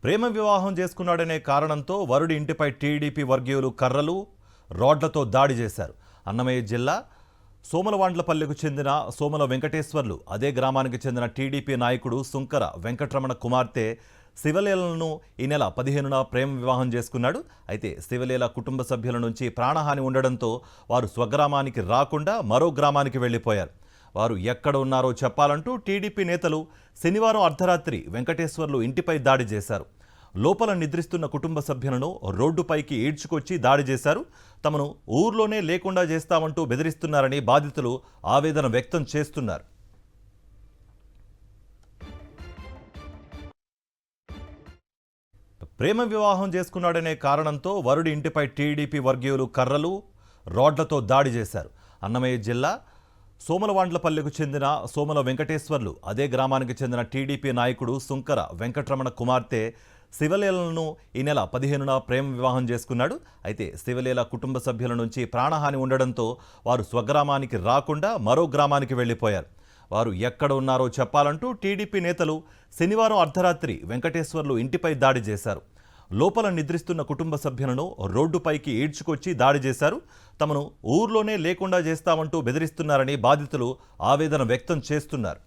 ప్రేమ వివాహం చేసుకున్నాడనే కారణంతో వరుడి ఇంటిపై టీడీపీ వర్గీయులు కర్రలు, రాడ్లతో దాడి చేశారు. అన్నమయ్య జిల్లా సోమలవాండ్లపల్లెకు చెందిన సోమల వెంకటేశ్వర్లు అదే గ్రామానికి చెందిన టీడీపీ నాయకుడు సుంకర వెంకటరమణ కుమార్తె శివలీలను ఈ నెల 15న ప్రేమ వివాహం చేసుకున్నాడు. అయితే శివలీల కుటుంబ సభ్యుల నుంచి ప్రాణహాని ఉండడంతో వారు స్వగ్రామానికి రాకుండా మరో గ్రామానికి వెళ్లిపోయారు. వారు ఎక్కడ ఉన్నారో చెప్పాలంటూ టీడీపీ నేతలు శనివారం అర్ధరాత్రి వెంకటేశ్వర్లు ఇంటిపై దాడి చేశారు. లోపల నిద్రిస్తున్న కుటుంబ సభ్యులను రోడ్డుపైకి ఈడ్చుకొచ్చి దాడి చేశారు. తమను ఊర్లోనే లేకుండా చేస్తామంటూ బెదిరిస్తున్నారని బాధితులు ఆవేదన వ్యక్తం చేస్తున్నారు. ప్రేమ వివాహం చేసుకున్నాడనే కారణంతో వరుడి ఇంటిపై టీడీపీ వర్గీయులు కర్రలు, రాడ్లతో దాడి చేశారు. అన్నమయ్య జిల్లా సోమలవాండ్లపల్లెకు చెందిన సోమల వెంకటేశ్వర్లు అదే గ్రామానికి చెందిన టీడీపీ నాయకుడు సుంకర వెంకటరమణ కుమార్తె శివలీలను ఈ నెల 15న ప్రేమ వివాహం చేసుకున్నాడు. అయితే శివలీల కుటుంబ సభ్యుల నుంచి ప్రాణహాని ఉండడంతో వారు స్వగ్రామానికి రాకుండా మరో గ్రామానికి వెళ్లిపోయారు. వారు ఎక్కడ ఉన్నారో చెప్పాలంటూ టీడీపీ నేతలు శనివారం అర్ధరాత్రి వెంకటేశ్వర్లు ఇంటిపై దాడి చేశారు. లోపల నిద్రిస్తున్న కుటుంబ సభ్యులను రోడ్డుపైకి ఈడ్చుకొచ్చి దాడి చేశారు. తమను ఊర్లోనే లేకుండా చేస్తామంటూ బెదిరిస్తున్నారని బాధితులు ఆవేదన వ్యక్తం చేస్తున్నారు.